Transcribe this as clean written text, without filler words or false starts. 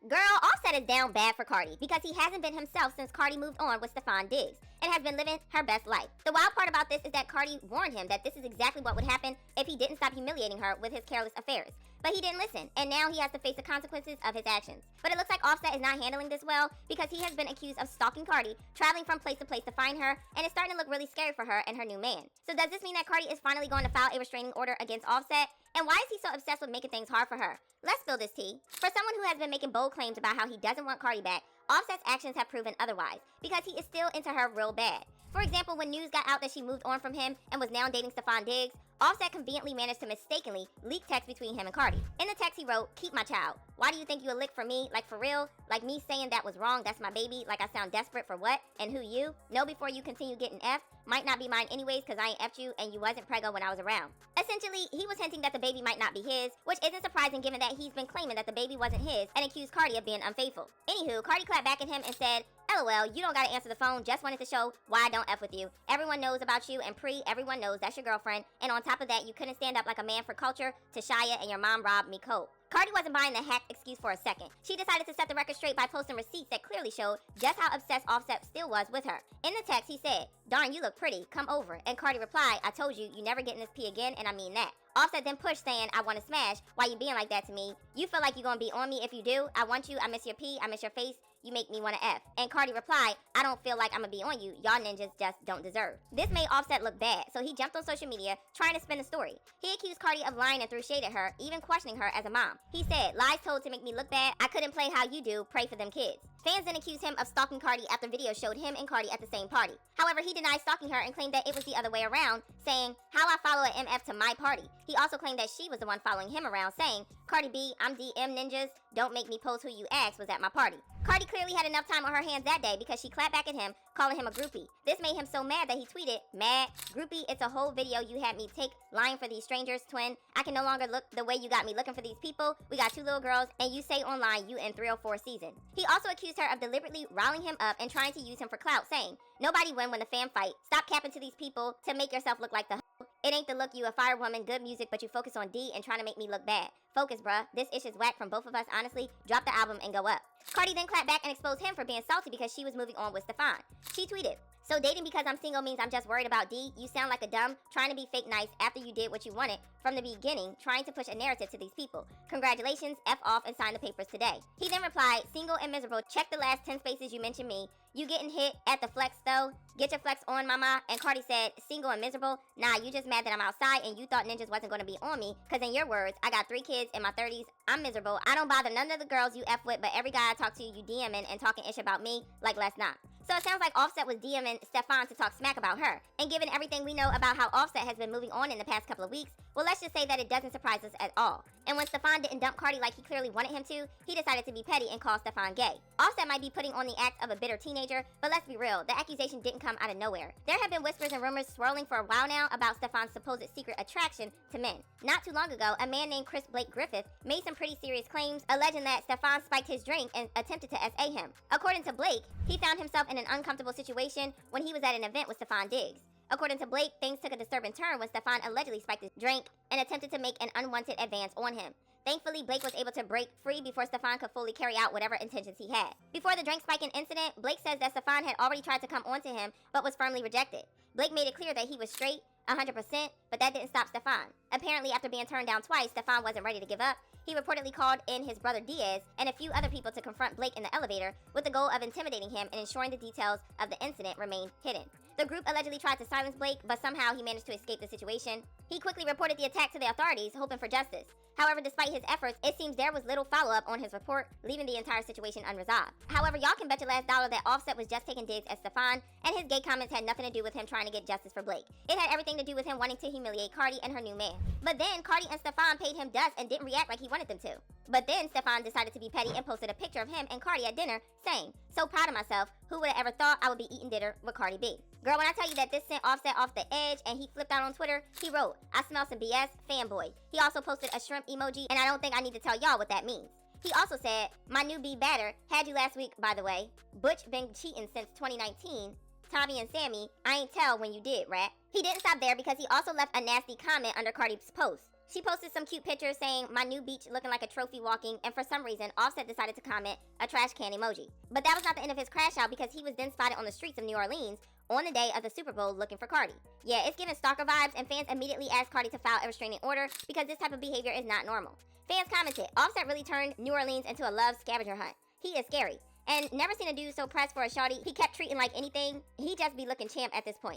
Girl, Offset is down bad for Cardi because he hasn't been himself since Cardi moved on with Stefan Diggs and has been living her best life. The wild part about this is that Cardi warned him that this is exactly what would happen if he didn't stop humiliating her with his careless affairs. But he didn't listen, and now he has to face the consequences of his actions. But it looks like Offset is not handling this well because he has been accused of stalking Cardi, traveling from place to place to find her, and it's starting to look really scary for her and her new man. So does this mean that Cardi is finally going to file a restraining order against Offset? And why is he so obsessed with making things hard for her? Let's spill this tea. For someone who has been making bold claims about how he doesn't want Cardi back, Offset's actions have proven otherwise, because he is still into her real bad. For example, when news got out that she moved on from him and was now dating Stefan Diggs, Offset conveniently managed to mistakenly leak text between him and Cardi. In the text he wrote, "Keep my child. Why do you think you a lick for me? Like for real? Like me saying that was wrong, that's my baby? Like I sound desperate for what? And who you? Know before you continue getting F? Might not be mine anyways cause I ain't F'd you and you wasn't preggo when I was around." Essentially, he was hinting that the baby might not be his, which isn't surprising given that he's been claiming that the baby wasn't his and accused Cardi of being unfaithful. Anywho, Cardi clapped back at him and said, "LOL, you don't gotta answer the phone, just wanted to show why I don't F with you. Everyone knows about you, and everyone knows that's your girlfriend, and on top of that, you couldn't stand up like a man for culture to Shia, and your mom robbed me cold." Cardi wasn't buying the hack excuse for a second. She decided to set the record straight by posting receipts that clearly showed just how obsessed Offset still was with her. In the text, he said, "Darn, you look pretty, come over." And Cardi replied, "I told you, you never get in this pee again, and I mean that." Offset then pushed saying, "I want to smash. Why you being like that to me? You feel like you gonna be on me if you do. I want you. I miss your pee. I miss your face. You make me want to F." And Cardi replied, "I don't feel like I'm gonna be on you. Y'all ninjas just don't deserve." This made Offset look bad, so he jumped on social media trying to spin the story. He accused Cardi of lying and threw shade at her, even questioning her as a mom. He said, "Lies told to make me look bad. I couldn't play how you do. Pray for them kids." Fans then accused him of stalking Cardi after video showed him and Cardi at the same party. However, he denied stalking her and claimed that it was the other way around, saying, "How I follow an MF to my party." He also claimed that she was the one following him around, saying, "Cardi B, I'm DM ninjas. Don't make me post who you asked was at my party." Cardi clearly had enough time on her hands that day because she clapped back at him, calling him a groupie. This made him so mad that he tweeted, "Mad, groupie, it's a whole video you had me take, lying for these strangers, twin. I can no longer look the way you got me looking for these people. We got 2 little girls, and you say online you in 304 season." He also accused her of deliberately riling him up and trying to use him for clout, saying, "Nobody win when the fam fight. Stop capping to these people to make yourself look like the It ain't the look, you a firewoman, good music, but you focus on D and trying to make me look bad. Focus, bruh. This ish is whack from both of us, honestly. Drop the album and go up." Cardi then clapped back and exposed him for being salty because she was moving on with Stefan. She tweeted, "So dating because I'm single means I'm just worried about D? You sound like a dumb, trying to be fake nice after you did what you wanted from the beginning, trying to push a narrative to these people. Congratulations, F off and sign the papers today." He then replied, "Single and miserable, check the last 10 spaces you mentioned me. You getting hit at the flex though? Get your flex on, mama." And Cardi said, "Single and miserable? Nah, you just mad that I'm outside and you thought ninjas wasn't gonna be on me, cause in your words, I got 3 kids in my 30s, I'm miserable, I don't bother none of the girls you F with, but every guy I talk to you DMing and talking ish about me, like let's not." So it sounds like Offset was DMing Stefan to talk smack about her. And given everything we know about how Offset has been moving on in the past couple of weeks, well, let's just say that it doesn't surprise us at all. And when Stefan didn't dump Cardi like he clearly wanted him to, he decided to be petty and call Stefan gay. Offset might be putting on the act of a bitter teenager, but let's be real, the accusation didn't come out of nowhere. There have been whispers and rumors swirling for a while now about Stefan's supposed secret attraction to men. Not too long ago, a man named Chris Blake Griffith made some pretty serious claims, alleging that Stefan spiked his drink and attempted to SA him. According to Blake, he found himself in an uncomfortable situation when he was at an event with Stefan Diggs. According to Blake, things took a disturbing turn when Stefan allegedly spiked his drink and attempted to make an unwanted advance on him. Thankfully, Blake was able to break free before Stefan could fully carry out whatever intentions he had. Before the drink spiking incident, Blake says that Stefan had already tried to come onto him but was firmly rejected. Blake made it clear that he was straight, 100%, but that didn't stop Stefan. Apparently, after being turned down twice, Stefan wasn't ready to give up. He reportedly called in his brother Diaz and a few other people to confront Blake in the elevator with the goal of intimidating him and ensuring the details of the incident remained hidden. The group allegedly tried to silence Blake, but somehow he managed to escape the situation. He quickly reported the attack to the authorities, hoping for justice. However, despite his efforts, it seems there was little follow-up on his report, leaving the entire situation unresolved. However, y'all can bet your last dollar that Offset was just taking digs at Stefan, and his gay comments had nothing to do with him trying to get justice for Blake. It had everything to do with him wanting to humiliate Cardi and her new man. But then, Cardi and Stefan paid him dust and didn't react like he wanted them to. But then, Stefan decided to be petty and posted a picture of him and Cardi at dinner, saying, "So proud of myself, who would have ever thought I would be eating dinner with Cardi B?" Girl, when I tell you that this sent Offset off the edge and he flipped out on Twitter, he wrote, "I smell some BS, fanboy." He also posted a shrimp emoji, and I don't think I need to tell y'all what that means. He also said, "My new B batter, had you last week, by the way. Butch been cheating since 2019. Tommy and Sammy, I ain't tell when you did, rat. He didn't stop there because he also left a nasty comment under Cardi's post. She posted some cute pictures saying, my new beach looking like a trophy walking, and for some reason, Offset decided to comment a trash can emoji. But that was not the end of his crash out because he was then spotted on the streets of New Orleans on the day of the Super Bowl looking for Cardi. Yeah, it's giving stalker vibes, and fans immediately asked Cardi to file a restraining order because this type of behavior is not normal. Fans commented, Offset really turned New Orleans into a love scavenger hunt. He is scary. And never seen a dude so pressed for a shawty. He kept treating like anything. He just be looking champ at this point.